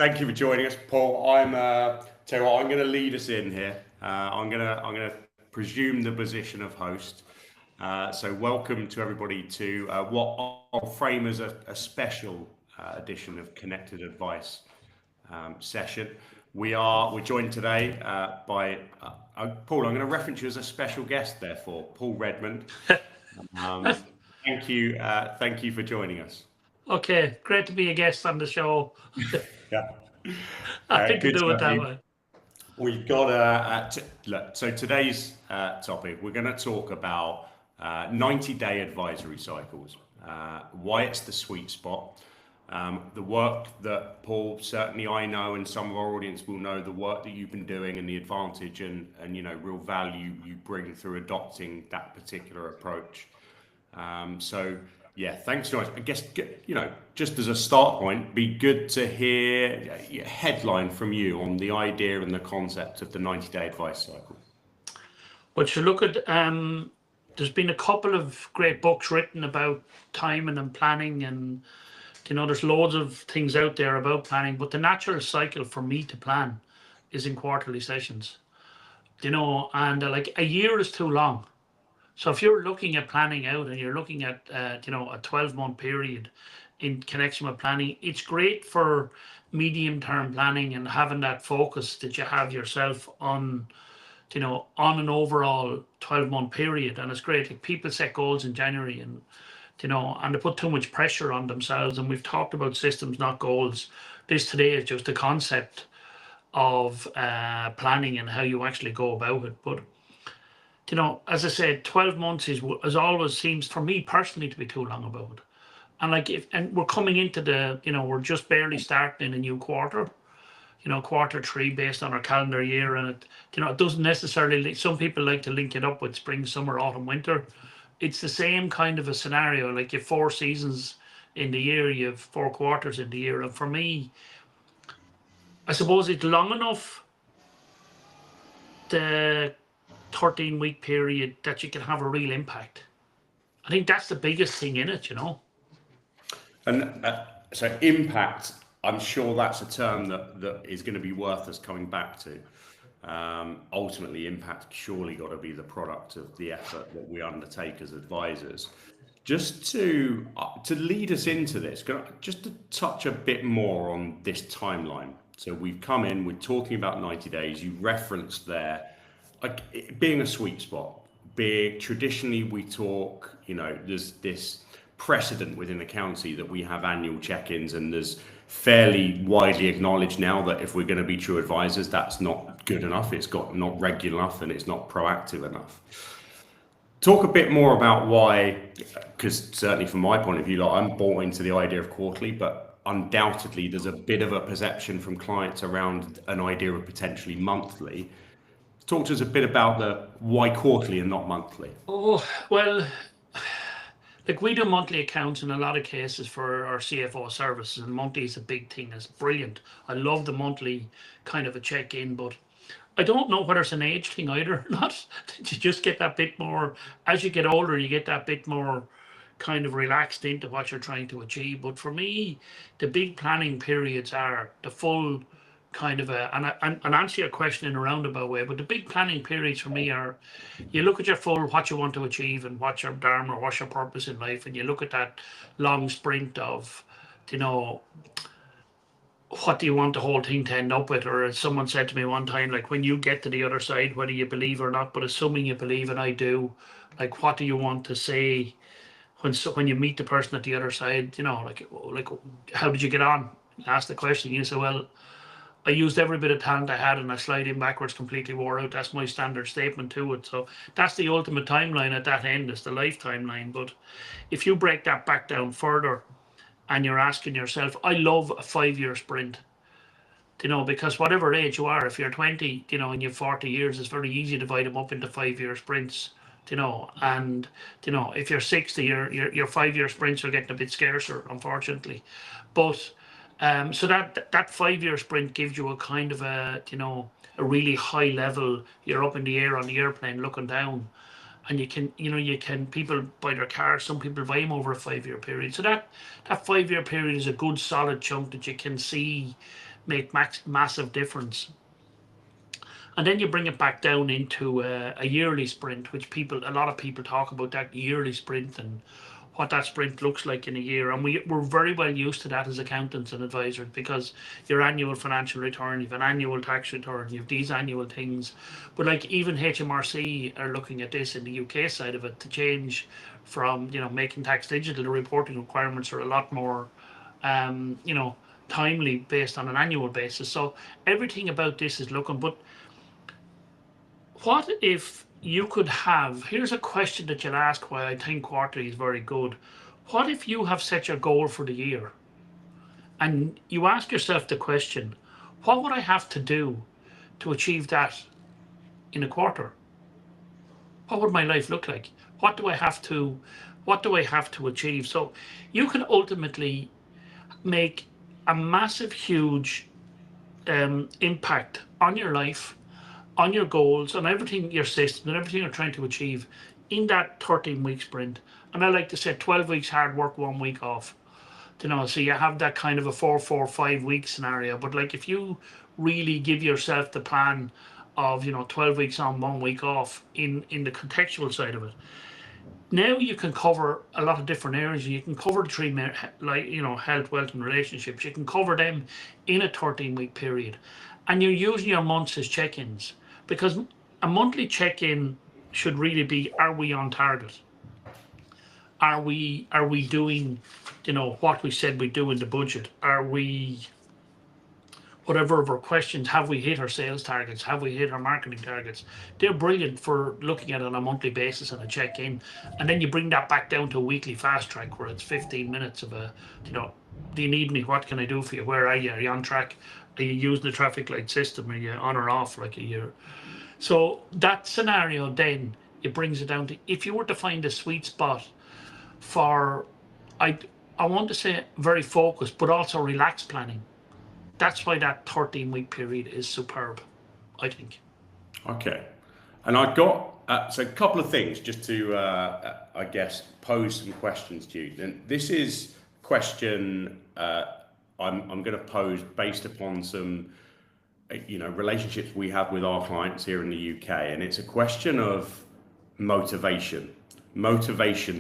Thank you for joining us, Paul. Tell you what, I'm going to lead us in here. I'm going to presume the position of host. So welcome to everybody to what I'll frame as a special edition of Connected Advice session. We're joined today by Paul. I'm going to reference you as a special guest, therefore, Paul Redmond. Thank you for joining us. Okay, great to be a guest on the show. Yeah. I think to do it that way. We've got look. So today's topic, we're going to talk about 90-day advisory cycles, why it's the sweet spot, the work that Paul, certainly I know, and some of our audience will know, the work that you've been doing and the advantage and real value you bring through adopting that particular approach. So yeah, thanks so much. I guess, just as a start point, be good to hear a headline from you on the idea and the concept of the 90-day advice cycle. Well, you look at, there's been a couple of great books written about timing and planning, and there's loads of things out there about planning, but the natural cycle for me to plan is in quarterly sessions, and like a year is too long. So if you're looking at planning out and you're looking at, a 12-month period in connection with planning, it's great for medium-term planning and having that focus that you have yourself on, on an overall 12-month period. And it's great. Like, people set goals in January and they put too much pressure on themselves. And we've talked about systems, not goals. This today is just a concept of planning and how you actually go about it. But as I said, 12 months is always seems for me personally to be too long about it. And we're coming into we're just barely starting in a new quarter, quarter 3 based on our calendar year. And it doesn't necessarily, some people like to link it up with spring, summer, autumn, winter. It's the same kind of a scenario. Like, you have 4 seasons in the year, you have 4 quarters in the year. And for me, I suppose it's long enough, the 13-week period, that you can have a real impact. I think that's the biggest thing in it, And so impact, I'm sure that's a term that is going to be worth us coming back to. Ultimately, impact surely got to be the product of the effort that we undertake as advisors. Just to lead us into this, just to touch a bit more on this timeline. So we've come in, we're talking about 90 days. You referenced there, like, it being a sweet spot. Traditionally, we talk, there's this precedent within accountancy that we have annual check-ins, and there's fairly widely acknowledged now that if we're going to be true advisors, that's not good enough. It's not regular enough, and it's not proactive enough. Talk a bit more about why, because certainly from my point of view, I'm bought into the idea of quarterly, but undoubtedly there's a bit of a perception from clients around an idea of potentially monthly. Talk to us a bit about the why quarterly and not monthly. Oh, well, like, we do monthly accounts in a lot of cases for our CFO services, and monthly is a big thing. It's brilliant. I love the monthly kind of a check-in, but I don't know whether it's an age thing either or not. You just get that bit more, as you get older, you get that bit more kind of relaxed into what you're trying to achieve. But for me, the big planning periods are the full kind of and answer your question in a roundabout way, but the big planning periods for me are, you look at your full, what you want to achieve and what's your dharma or what's your purpose in life, and you look at that long sprint of, what do you want the whole thing to end up with? Or as someone said to me one time, like, when you get to the other side, whether you believe or not, but assuming you believe, and I do, like, what do you want to say when you meet the person at the other side? Like how did you get on? Ask the question. You say, well, I used every bit of talent I had, and I slide in backwards, completely wore out. That's my standard statement to it. So that's the ultimate timeline at that end. It's the life timeline. But if you break that back down further, and you're asking yourself, I love a 5-year sprint, because whatever age you are, if you're 20, and you have 40 years, it's very easy to divide them up into 5-year sprints, and if you're 60, your 5-year sprints are getting a bit scarcer, unfortunately. But so that 5-year sprint gives you a kind of a really high level. You're up in the air on the airplane looking down, and you can people buy their cars. Some people buy them over a 5-year period. So that 5-year period is a good solid chunk that you can see make massive difference. And then you bring it back down into a yearly sprint, which a lot of people talk about that yearly sprint and what that sprint looks like in a year. And we're very well used to that as accountants and advisors, because your annual financial return, you've an annual tax return, you've these annual things. But like even HMRC are looking at this in the UK side of it to change from, making tax digital. The reporting requirements are a lot more, timely based on an annual basis. So everything about this is looking, but what if you could have, here's a question that you'll ask why I think quarterly is very good. What if you have set your goal for the year and you ask yourself the question, what would I have to do to achieve that in a quarter? What would my life look like? What do I have to achieve? So you can ultimately make a massive, huge impact on your life, on your goals, on everything, your system, and everything you're trying to achieve in that 13-week sprint. And I like to say 12 weeks hard work, 1 week off. So you have that kind of a 4-4-5 week scenario. But like if you really give yourself the plan of 12 weeks on, 1 week off in the contextual side of it, now you can cover a lot of different areas. You can cover the three, like health, wealth, and relationships. You can cover them in a 13-week period, and you're using your months as check-ins, because a monthly check-in should really be: are we on target? Are we doing, what we said we'd do in the budget? Are we, whatever of our questions, have we hit our sales targets? Have we hit our marketing targets? They're brilliant for looking at it on a monthly basis and a check-in. And then you bring that back down to a weekly fast track where it's 15 minutes of a, do you need me? What can I do for you? Where are you? Are you on track? Are you using the traffic light system? Are you on or off like a year? So that scenario, then it brings it down to, if you were to find a sweet spot for, I want to say very focused, but also relaxed planning. That's why that 13-week period is superb, I think. Okay. And I've got, so a couple of things just to, I guess, pose some questions to you. And this is a question I'm going to pose based upon some, relationships we have with our clients here in the UK. And it's a question of motivation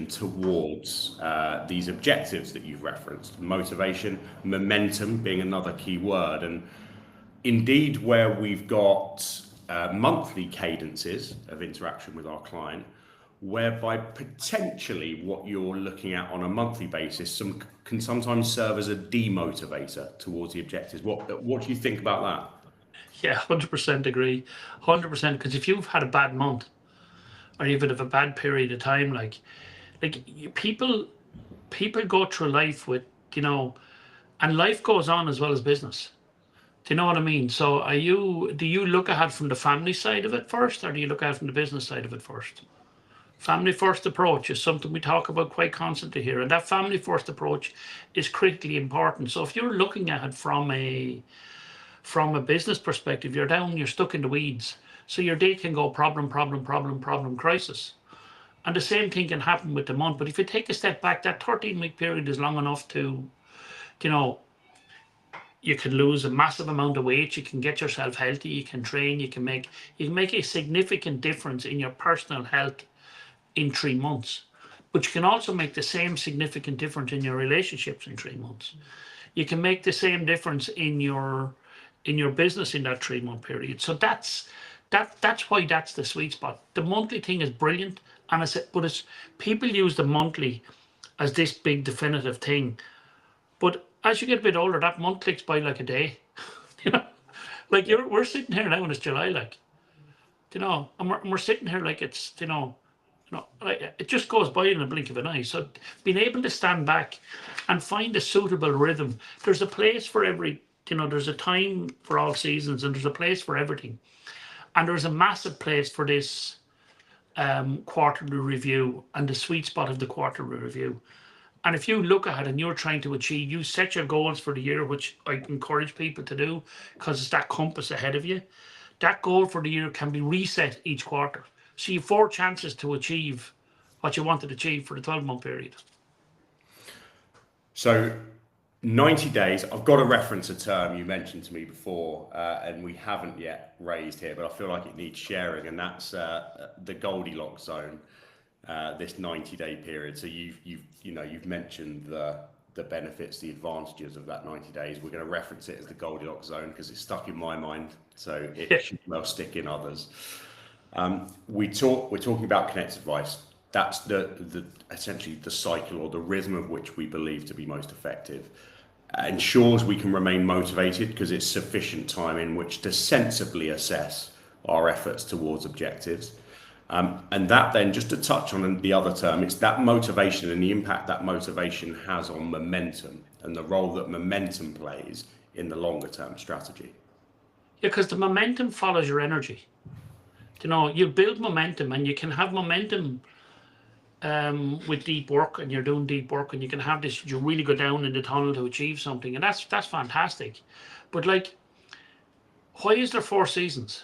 towards these objectives that you've referenced. Motivation, momentum being another key word. And indeed, where we've got monthly cadences of interaction with our client, whereby potentially what you're looking at on a monthly basis can sometimes serve as a demotivator towards the objectives. What do you think about that? Yeah, 100% agree. 100%, because if you've had a bad month, or even if a bad period of time, like people go through life with, and life goes on as well as business. Do you know what I mean? So do you look at it from the family side of it first, or do you look at it from the business side of it first? Family first approach is something we talk about quite constantly here. And that family first approach is critically important. So if you're looking at it from a business perspective, you're stuck in the weeds. So your day can go problem, crisis. And the same thing can happen with the month. But if you take a step back, that 13-week period is long enough to, you can lose a massive amount of weight, you can get yourself healthy, you can train, you can make a significant difference in your personal health in 3 months. But you can also make the same significant difference in your relationships in 3 months. You can make the same difference in your business in that 3-month period. So that's why that's the sweet spot. The monthly thing is brilliant, and but people use the monthly as this big definitive thing. But as you get a bit older, that month clicks by like a day. Like we're sitting here now and it's July, like, and we're sitting here like it's, like it just goes by in a blink of an eye. So being able to stand back and find a suitable rhythm. There's a place for every, there's a time for all seasons, and there's a place for everything. And there's a massive place for this quarterly review and the sweet spot of the quarterly review. And if you look at it and you're trying to achieve, you set your goals for the year, which I encourage people to do because it's that compass ahead of you. That goal for the year can be reset each quarter. So you have 4 chances to achieve what you wanted to achieve for the 12-month period. So 90 days. I've got to reference a term you mentioned to me before, and we haven't yet raised here, but I feel like it needs sharing, and that's the Goldilocks zone. This 90-day period. So you've mentioned the benefits, the advantages of that 90 days. We're going to reference it as the Goldilocks zone because it's stuck in my mind, so it should well stick in others. We're talking about connected advice. That's the essentially the cycle or the rhythm of which we believe to be most effective. Ensures we can remain motivated because it's sufficient time in which to sensibly assess our efforts towards objectives. And that then, just to touch on the other term, it's that motivation and the impact that motivation has on momentum and the role that momentum plays in the longer term strategy. Yeah, because the momentum follows your energy. You build momentum, and you can have momentum with deep work, and you're doing deep work, and you can have this, you really go down in the tunnel to achieve something, and that's fantastic. But like, why is there 4 seasons?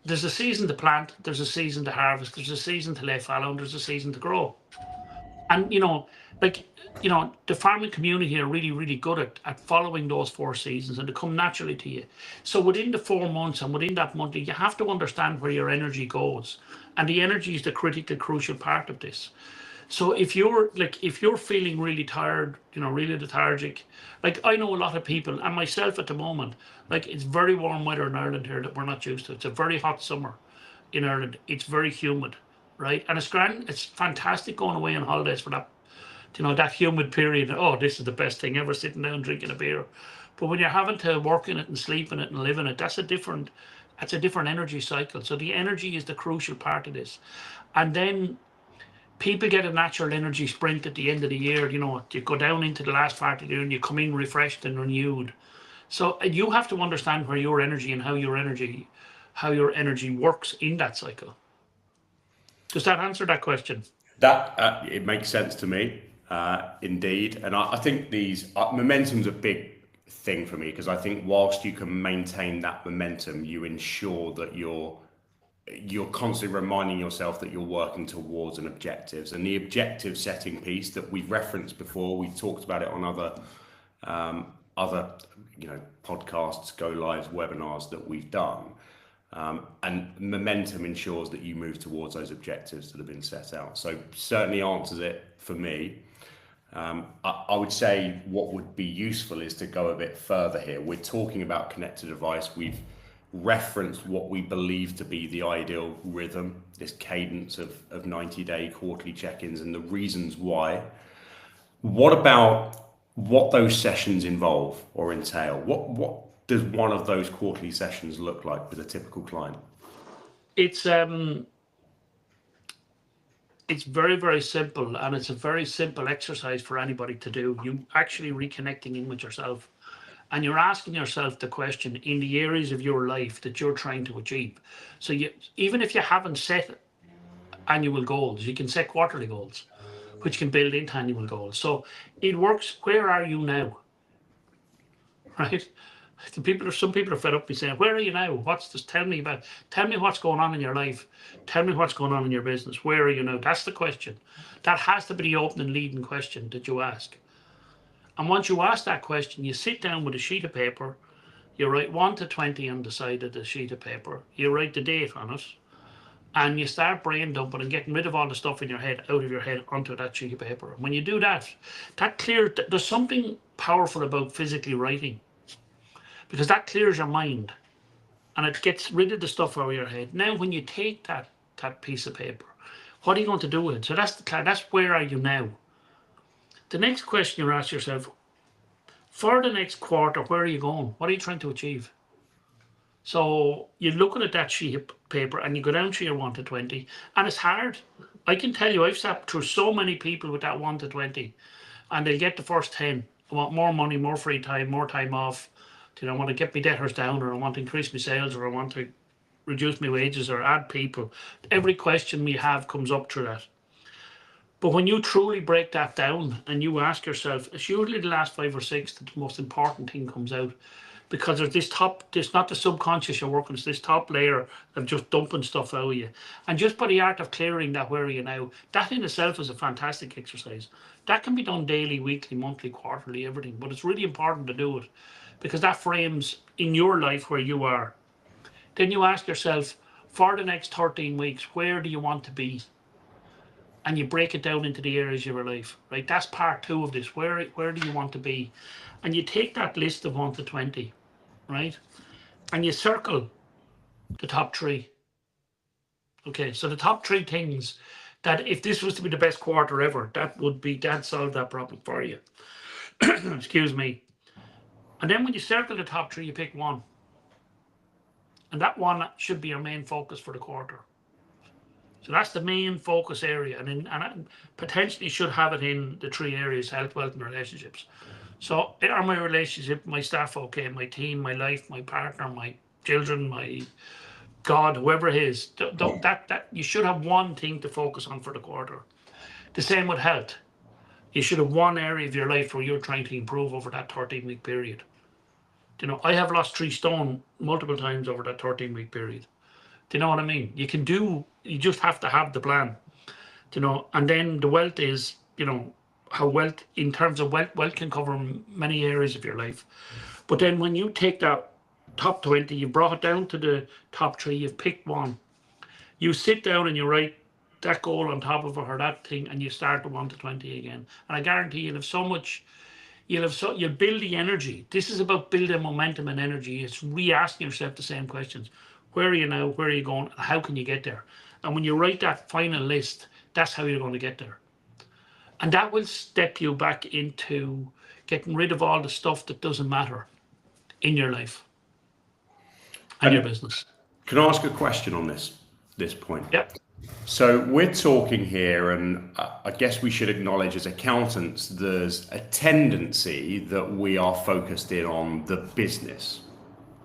There's a season to plant, there's a season to harvest, there's a season to lay fallow, and there's a season to grow. And the farming community are really, really good at following those 4 seasons, and they come naturally to you. So within the 4 months and within that month, you have to understand where your energy goes. And the energy is the critical, crucial part of this. So if you're feeling really tired, really lethargic, like I know a lot of people, and myself at the moment, like it's very warm weather in Ireland here that we're not used to. It's a very hot summer in Ireland. It's very humid, right? And it's grand. It's fantastic going away on holidays for that, that humid period. Oh, this is the best thing ever, sitting down drinking a beer. But when you're having to work in it and sleep in it and live in it, that's a different energy cycle. So the energy is the crucial part of this. And then people get a natural energy sprint at the end of the year. You go down into the last part of the year and you come in refreshed and renewed. So you have to understand where your energy and how your energy works in that cycle. Does that answer that question? That it makes sense to me, indeed. And I think these momentum's a big thing for me, because I think whilst you can maintain that momentum, you ensure that you're constantly reminding yourself that you're working towards an objectives, and the objective setting piece that we've referenced before. We talked about it on other podcasts, go lives, webinars that we've done. And momentum ensures that you move towards those objectives that have been set out. So certainly answers it for me. I would say what would be useful is to go a bit further here. We're talking about connected advice. We've referenced what we believe to be the ideal rhythm, this cadence of 90-day quarterly check-ins and the reasons why. What about what those sessions involve or entail? What does one of those quarterly sessions look like with a typical client? It's very, very simple, and it's a very simple exercise for anybody to do. You actually reconnecting in with yourself, and you're asking yourself the question in the areas of your life that you're trying to achieve. So even if you haven't set annual goals, you can set quarterly goals, which can build into annual goals. So it works. Where are you now? Right? Some people are fed up with saying, where are you now? What's this? Tell me what's going on in your life. Tell me what's going on in your business. Where are you now? That's the question. That has to be the opening leading question that you ask. And once you ask that question, you sit down with a sheet of paper, you write 1 to 20 on the side of the sheet of paper, you write the date on it, and you start brain dumping and getting rid of all the stuff in your head out of your head onto that sheet of paper. And when you do that, there's something powerful about physically writing, because that clears your mind and it gets rid of the stuff out of your head. Now, when you take that piece of paper, what are you going to do with it? So that's where are you now? The next question you ask yourself, for the next quarter, where are you going? What are you trying to achieve? So you're looking at that sheet of paper and you go down to your 1 to 20, and it's hard. I can tell you, I've sat through so many people with that 1 to 20, and they'll get the first 10. I want more money, more free time, more time off. I want to get my debtors down, or I want to increase my sales, or I want to reduce my wages or add people. Every question we have comes up through that. But when you truly break that down and you ask yourself, it's usually the last 5 or 6 that the most important thing comes out. because there's this top, it's not the subconscious you're working, it's this top layer of just dumping stuff out of you. And just by the art of clearing that, where are you now, that in itself is a fantastic exercise. That can be done daily, weekly, monthly, quarterly, everything. But it's really important to do it, because that frames in your life where you are. Then you ask yourself, for the next 13 weeks, where do you want to be? And you break it down into the areas of your life, right? That's part 2 of this. Where do you want to be? And you take that list of 1 to 20, right? And you circle the top 3. Okay, so the top 3 things that, if this was to be the best quarter ever, that'd solve that problem for you. Excuse me. And then when you circle the top 3, you pick 1. And that one should be your main focus for the quarter. So that's the main focus area, and I potentially should have it in the 3 areas: health, wealth, and relationships. So are my relationship, my staff okay, my team, my life, my partner, my children, my God, whoever it is, that you should have one thing to focus on for the quarter. The same with health. You should have one area of your life where you're trying to improve over that 13-week period. You know, I have lost 3 stone multiple times over that 13-week period. Do you know what I mean? You just have to have the plan, you know. And then the wealth is, you know, how wealth, in terms of wealth can cover many areas of your life. But then when you take that top 20, you brought it down to the top 3, you've picked 1. You sit down and you write that goal on top of it, or that thing, and you start the 1 to 20 again. And I guarantee you'll have so much, you'll build the energy. This is about building momentum and energy. It's re-asking yourself the same questions. Where are you now? Where are you going? And how can you get there? And when you write that final list, that's how you're going to get there. And that will step you back into getting rid of all the stuff that doesn't matter in your life and your business. Can I ask a question on this point? Yep. So we're talking here, and I guess we should acknowledge as accountants, there's a tendency that we are focused in on the business.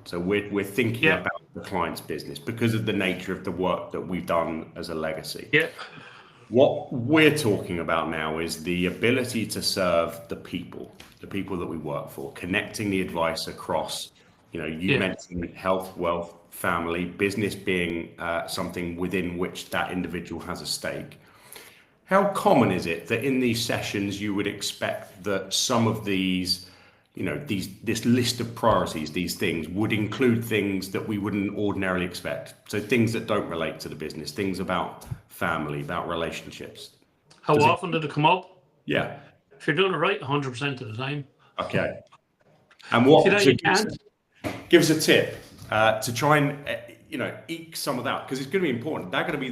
So we're thinking about the client's business because of the nature of the work that we've done as a legacy. Yeah. What we're talking about now is the ability to serve the people that we work for, connecting the advice across, you know, you mentioned health, wealth, family, business being something within which that individual has a stake. How common is it that in these sessions you would expect that some of these, you know, this list of priorities, these things would include things that we wouldn't ordinarily expect? So things that don't relate to the business, things about family, about relationships. How often did it come up? Yeah. If you're doing it right, 100% of the time. Okay. And what? You know, you can't. Give us a tip to try and you know, eke some of that, because it's going to be important. They're going to be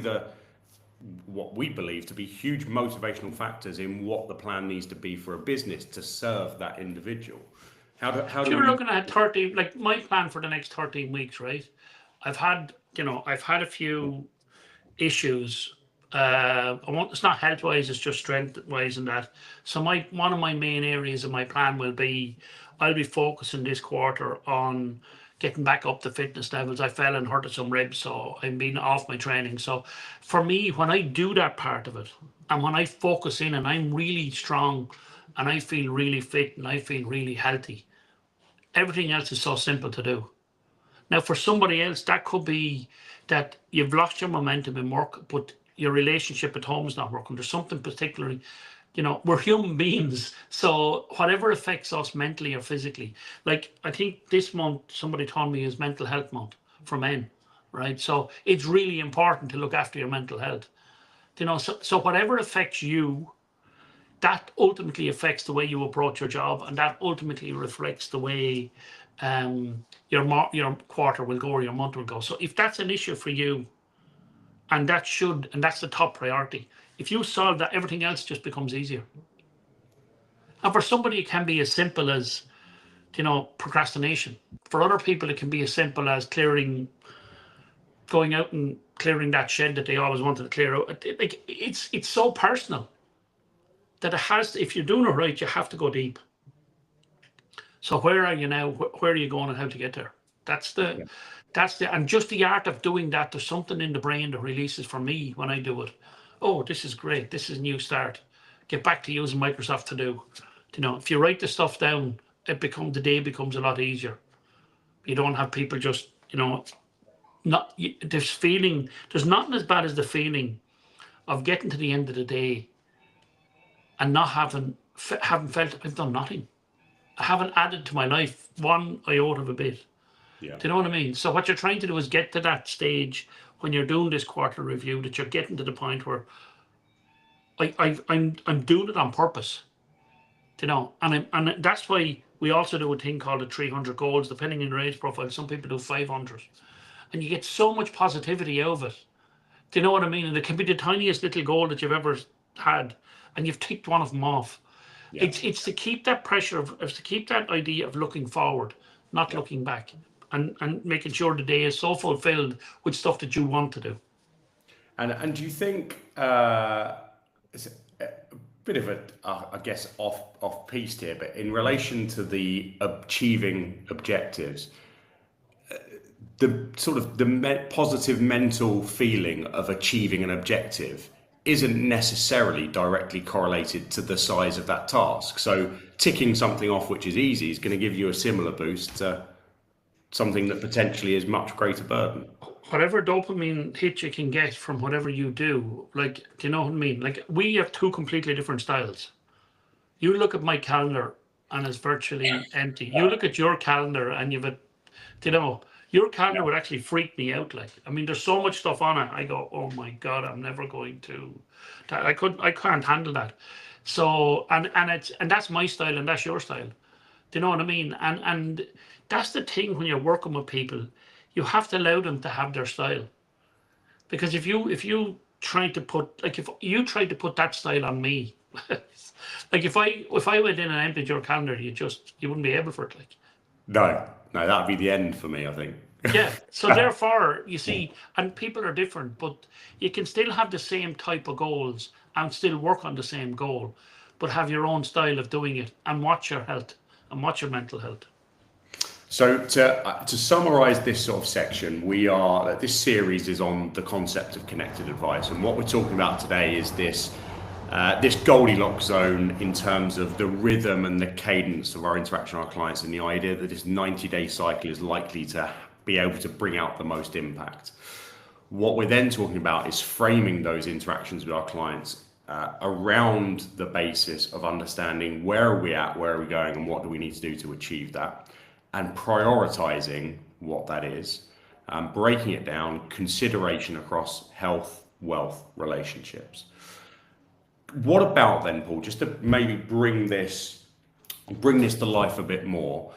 what we believe to be huge motivational factors in what the plan needs to be for a business to serve that individual. How do you're looking at 30, like my plan for the next 13 weeks, right? I've had a few issues. It's not health wise, it's just strength wise and that. So one of my main areas of my plan will be, I'll be focusing this quarter on getting back up to fitness levels. I fell and hurted some ribs, so I'm being off my training. So for me, when I do that part of it, and when I focus in and I'm really strong and I feel really fit and I feel really healthy, everything else is so simple to do. Now, for somebody else, that could be that you've lost your momentum in work, but your relationship at home is not working. There's something particularly, you know, we're human beings. So whatever affects us mentally or physically, like I think this month, somebody told me is mental health month for men, right? So it's really important to look after your mental health. You know, so whatever affects you, that ultimately affects the way you approach your job, and that ultimately reflects the way your quarter will go or your month will go. So if that's an issue for you, and that's the top priority. If you solve that, everything else just becomes easier. And for somebody, it can be as simple as, you know, procrastination. For other people, it can be as simple as going out and clearing that shed that they always wanted to clear out. Like it's so personal that if you're doing it right, you have to go deep. So where are you now? Where are you going and how to get there? And just the art of doing that, there's something in the brain that releases for me when I do it. Oh, this is great. This is a new start. Get back to using Microsoft To Do. You know, if you write the stuff down, the day becomes a lot easier. You don't have people just, there's nothing as bad as the feeling of getting to the end of the day and not having felt I've done nothing. I haven't added to my life one iota of a bit. Yeah. Do you know what I mean? So what you're trying to do is get to that stage when you're doing this quarter review, that you're getting to the point where I'm doing it on purpose. And that's why we also do a thing called the 300 goals, depending on your age profile. Some people do 500, and you get so much positivity out of it. Do you know what I mean? And it can be the tiniest little goal that you've ever had, and you've ticked one of them off. Yeah. It's to keep that pressure to keep that idea of looking forward, not looking back, and making sure the day is so fulfilled with stuff that you want to do. And do you think it's a bit of a I guess off piece here, but in relation to the achieving objectives, the sort of the positive mental feeling of achieving an objective isn't necessarily directly correlated to the size of that task. So ticking something off which is easy is going to give you a similar boost to something that potentially is much greater burden. Whatever dopamine hit you can get from whatever you do, like, do you know what I mean? Like, we have two completely different styles. You look at my calendar and it's virtually empty. You look at your calendar and you've your calendar would actually freak me out. Like, I mean, there's so much stuff on it. I go, oh my God, I'm never going to. I can't handle that. So, and that's my style and that's your style. Do you know what I mean? And that's the thing when you're working with people, you have to allow them to have their style. Because if you try to put, like, if you tried to put that style on me, like if I went in and emptied your calendar, you wouldn't be able for it. Like, no, that'd be the end for me, I think. Yeah. So therefore, you see, and people are different, but you can still have the same type of goals and still work on the same goal, but have your own style of doing it and watch your health and watch your mental health. So to summarize this sort of section, this series is on the concept of connected advice, and what we're talking about today is this Goldilocks zone in terms of the rhythm and the cadence of our interaction with our clients, and the idea that this 90-day cycle is likely to be able to bring out the most impact. What we're then talking about is framing those interactions with our clients around the basis of understanding where are we at, where are we going, and what do we need to do to achieve that, and prioritizing what that is, breaking it down, consideration across health, wealth, relationships. What about then, Paul, just to maybe bring this to life a bit more,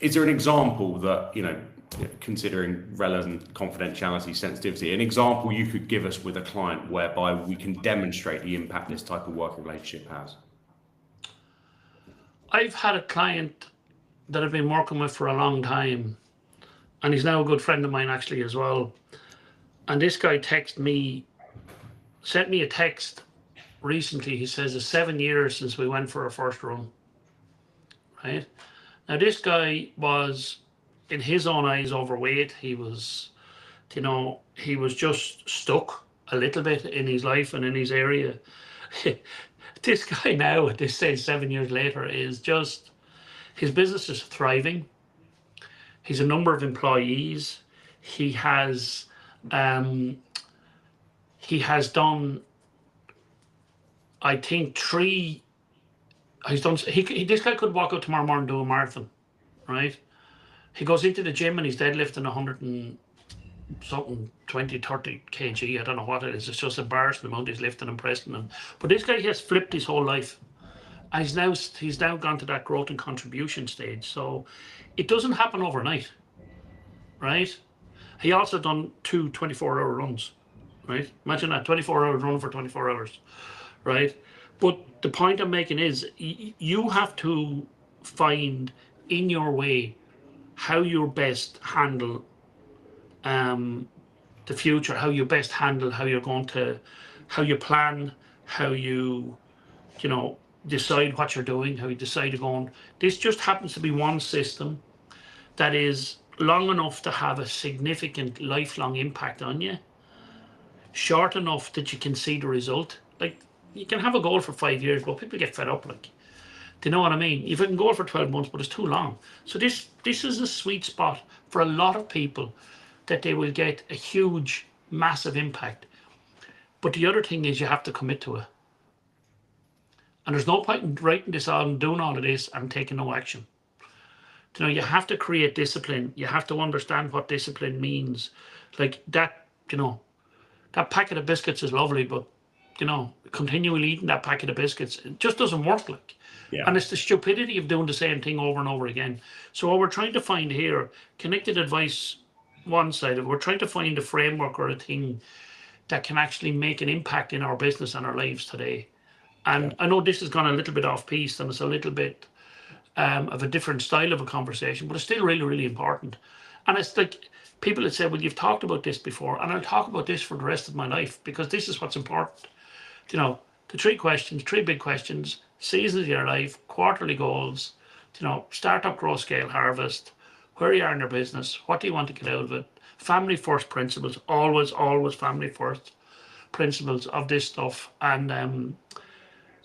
is there an example that, considering relevant confidentiality, sensitivity, an example you could give us with a client whereby we can demonstrate the impact this type of working relationship has? I've had a client that I've been working with for a long time, and he's now a good friend of mine actually as well. And this guy sent me a text recently. He says it's 7 years since we went for our first run. Right? Now this guy was, in his own eyes, overweight. He was, he was just stuck a little bit in his life and in his area. This guy now, at this stage, 7 years later, is just, his business is thriving. He's a number of employees. He has done, I think, this guy could walk out tomorrow morning and do a marathon, right? He goes into the gym and he's deadlifting 100 and something, 20, 30 kg. I don't know what it is. It's just embarrassing the amount he's lifting and pressing. But this guy has flipped his whole life. And he's now gone to that growth and contribution stage. So it doesn't happen overnight, right? He also done 2 24-hour runs, right? Imagine that, 24 hours running for 24 hours, right? But the point I'm making is you have to find in your way how you best handle the future, how you best handle how you plan, how you decide what you're doing, how you decide to go on. This just happens to be one system that is long enough to have a significant lifelong impact on you, short enough that you can see the result. Like, you can have a goal for 5 years, but people get fed up. Like, Do you know what I mean? If I can go for 12 months, but it's too long. So this is a sweet spot for a lot of people, that they will get a huge, massive impact. But the other thing is, you have to commit to it. And there's no point in writing this on, doing all of this, and taking no action. You know, you have to create discipline. You have to understand what discipline means. Like that, you know, that packet of biscuits is lovely, but, you know, continually eating that packet of biscuits, it just doesn't work. Like, Yeah. and it's the stupidity of doing the same thing over and over again. So what we're trying to find here, connected advice, one side of it, we're trying to find a framework or a thing that can actually make an impact in our business and our lives today. And I know this has gone a little bit off piece, and it's a little bit of a different style of a conversation, but it's still really, really important. And it's like people that say, well, you've talked about this before, and I'll talk about this for the rest of my life, because this is what's important. You know, the three big questions: seasons of your life, quarterly goals, you know, startup, growth, scale, harvest, where you are in your business, what do you want to get out of it, family first principles, always family first principles of this stuff. And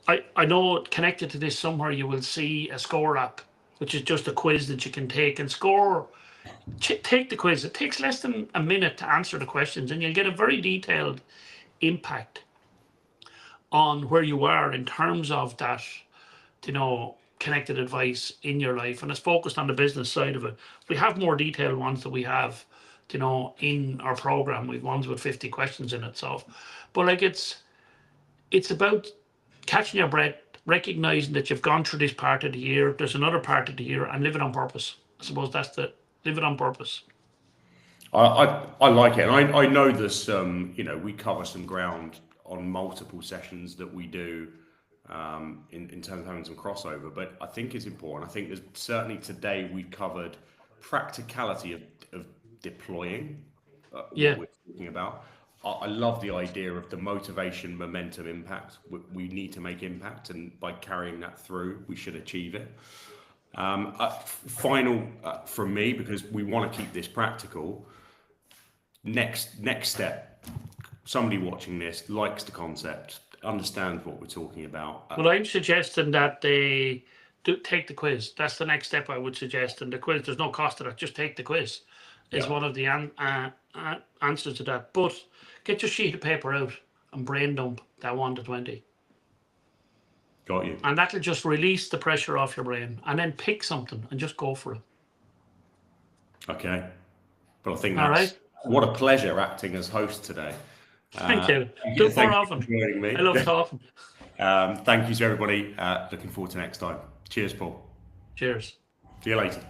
I know connected to this somewhere you will see a score app, which is just a quiz that you can take and score. Take the quiz. It takes less than a minute to answer the questions, and you'll get a very detailed impact on where you are in terms of that, you know, connected advice in your life. And it's focused on the business side of it. We have more detailed ones that we have, you know, in our program. We've ones with 50 questions in it. So, but like it's about catching your breath, recognizing that you've gone through this part of the year, there's another part of the year, and live it on purpose. I suppose that's live it on purpose. I like it, and I know this. You know, we cover some ground on multiple sessions that we do in terms of having some crossover, but I think it's important. I think there's certainly today we covered practicality of deploying what we're talking about. I love the idea of the motivation, momentum, impact. We need to make impact, and by carrying that through, we should achieve it. Final from me, because we want to keep this practical. Next step. Somebody watching this likes the concept, understands what we're talking about. Well, I'm suggesting that they take the quiz. That's the next step I would suggest. And the quiz, there's no cost to that. Just take the quiz. Is one of the answers to that. But get your sheet of paper out and brain dump that 1 to 20. Got you. And that'll just release the pressure off your brain, and then pick something and just go for it. Okay. But I think that's all right. What a pleasure acting as host today. Thank you. Do it more often. Joining me. I love talking. Thank you to everybody. Looking forward to next time. Cheers, Paul. Cheers. See you later.